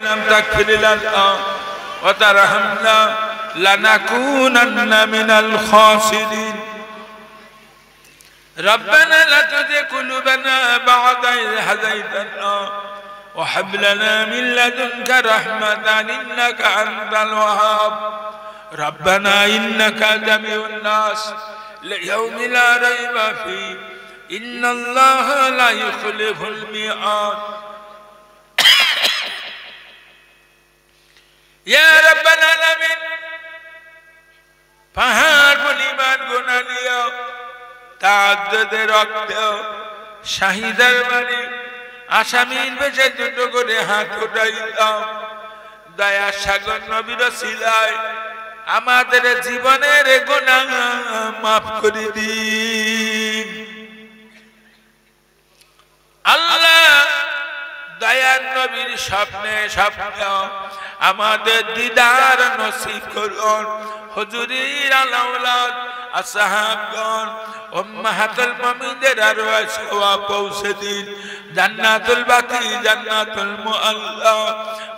تغفر لنا وترحمنا لنكونن من الخاسرين ربنا لا تزغ قلوبنا بعد إذ هديتنا وهب لنا من لدنك رحمة إنك أنت الوهاب ربنا إنك جميع الناس ليوم لا ريب فيه إن الله لا يخلف الميعاد يا رب العالمين পাহাড় পরিমাণ গুনাহ নিও তাআদ্দুদের রক্ত শাহিদের বাড়ি আসামির বেশে দুটো করে হাত উঠাই দাও দয়া সাগর নবীর ওসিলায় আমাদের জীবনের গুনাহ মাফ করে দিন আল্লাহ দয়ার নবীর স্বপ্নে স্বপ্নে আমাদের দিদার নসিব করুন হুজুরের আলাউলাদ আসহাবগণ উম্মাহাতুল মুমিনদের আরওয়াহ সওয়াব পৌঁছে দিন জান্নাতুল বাকি জান্নাতুল মুআল্লা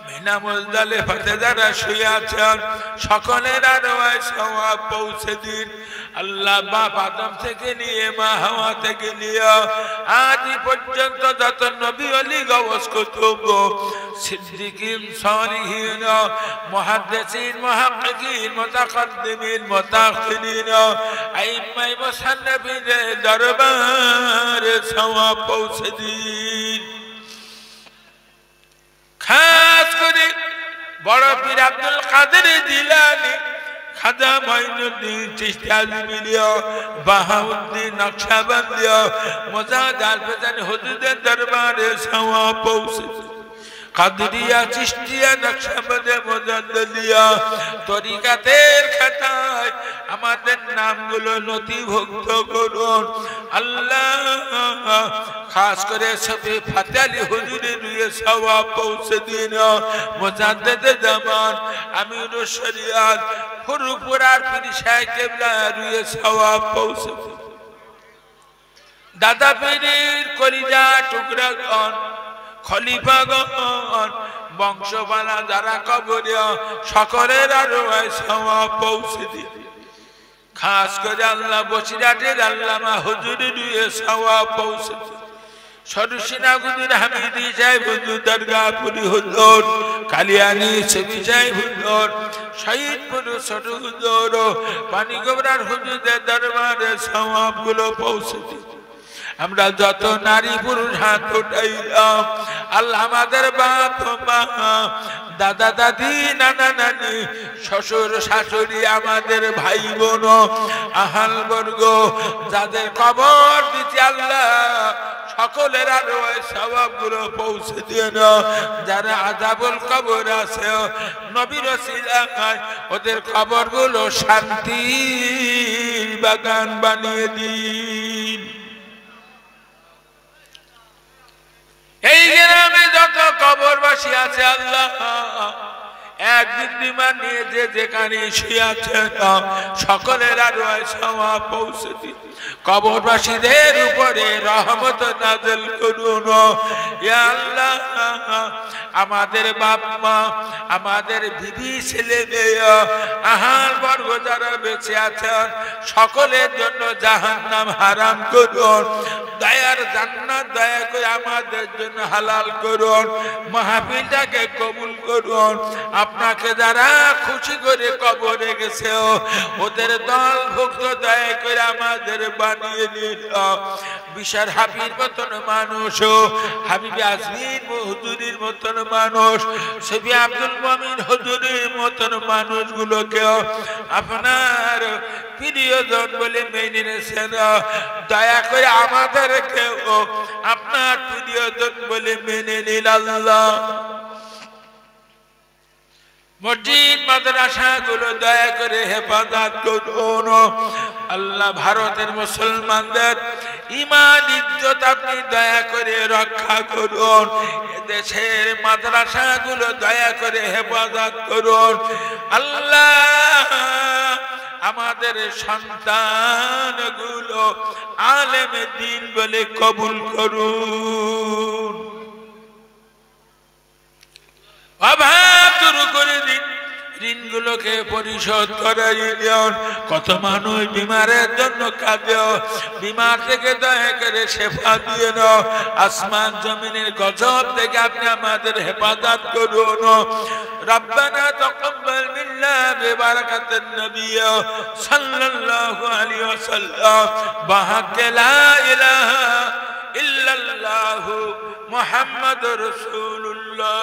মিনা মুজদালিফাতে যারা শুয়ে আছেন সকলের আরওয়াহ সওয়াব পৌঁছে দিন আল্লাহ বাপ আদম থেকে নিয়ে মা হাওয়া থেকে নিয়ে আজ পর্যন্ত যত নবী ওলি গওস কুতুব সিদ্দিকিন সালিহিন মুহাদ্দিসিন মুহাক্কিকিন মুতাকাদ্দিমিন মুতাআখিরিন আইম্মায়ে মুসান্নিফিনের দরবারে সওয়াব পৌঁছে দিন খাস করে বড় পীর আব্দুল কাদের জিলানী খাজা মাইনুদ্দিন চিশতি আজমিরিয়া বাহাউদ্দিন নকশবন্দিয়া মুজাহিদ আল-ফিজানি হুজুরের দরবারে সওয়াব পৌঁছে কাদরিয়া চিশতিয়া নকশবন্দিয়া মুজাদ্দিদিয়া তরিকাতের খাতায় আমাদের নামগুলো নথিভুক্ত করুন আল্লাহ খাস করে সবে ফাতে আলী হুজুরের রুয়ে সওয়াব পৌঁছে দিন মুজাদ্দিদ জামান আমিরুশ শরিয়াত ফুরফুরার পীর শাইখ কিবলা রুয়ে সওয়াব পৌঁছে দিন দাদা পীরের কলিজা টুকরাগণ খলিফাগণ বংশবালা যারা কবরে সকলের আরওয়াহ সওয়াব পৌঁছে দিন খাস করে আল্লাহ বসিরহাটের আল্লামা হুজুরের রুয়ে সওয়াব পৌঁছে দিন সরসিনা হুজুর হামিদি সাহেব হুজুর দরগাপুরি হুজুর কালিয়ানি সেবি সাহেব হুজুর শহীদপুর ছোট হুজুর পানিগোবরার হুজুরের দরবারে সওয়াবগুলো পৌঁছে দিন আমরা যত নারী পুরুষ হাত উঠাইলাম আল্লাহ আমাদের বাপ মা দাদা দাদি নানা নানি শ্বশুর শাশুড়ি আমাদের ভাই বোন আহাল বর্গ যাদের কবর দিতে আল্লাহ সকলের আরওয়াহ সওয়াবগুলো পৌঁছে দিন যারা আযাবুল কবর আছে নবীর ওসিলায় ওদের কবরগুলো শান্তির বাগান বানিয়ে দিন এই গ্রামে যত কবরবাসী আছে আল্লাহ একদিন বিমান নিয়ে যে যেখানে শুয়ে আছে সকলের আরওয়াহ সওয়াব পৌঁছে দিন কবরবাসীদের উপরে রহমত নাযিল করুন ইয়া আল্লাহ আমাদের বাপ মা আমাদের বিবি ছেলে মেয়ে আহাল বর্গ যারা বেঁচে আছেন সকলের জন্য জাহান্নাম হারাম করুন দয়ার জান্নাত দয়া করে আমাদের জন্য হালাল করুন মাহফিলটাকে কবুল করুন আপনাকে যারা খুশি করে কবরে গেছে ওদের দলভুক্ত দয়া করে আমাদের বানিয়ে নিন বিশার হাবির মতন মানুষ হাবিবি আজমির হুজুরের মতন মানুষ সবি আব্দুল মুমিন হুজুরের মতন মানুষগুলোকে আপনার প্রিয়জন বলে মেনে নিয়েছেন দয়া করে আমাদেরকে আপনার প্রিয়জন বলে মেনে নিন আল্লাহ মসজিদ মাদ্রাসা গুলো দয়া করে হেফাজত করুন আল্লাহ ভারতের মুসলমানদের ঈমান ইজ্জত আপনি দয়া করে রক্ষা করুন দেশের মাদ্রাসা গুলো দয়া করে হেফাজত করুন আল্লাহ আমাদের সন্তানগুলো আলেমে দ্বীন বলে কবুল করুন। ঋণগুলোকে পরিশোধ করে দিন। কত মানুষ বিমারের জন্য কাঁদে, বিমার থেকে দয়া করে শেফা দিয়ে নাও। আসমান জমিনের গজব থেকে আপনি আমাদের হেফাজত করুন। রব্বানা তাকাব্বাল মিন্না বিবারাকাতিন নবী সাল্লাল্লাহু আলাইহি ওয়াসাল্লাম বাহাক্কে লা ইলাহা ইল্লাল্লাহু মুহাম্মাদুর রাসূলুল্লাহ।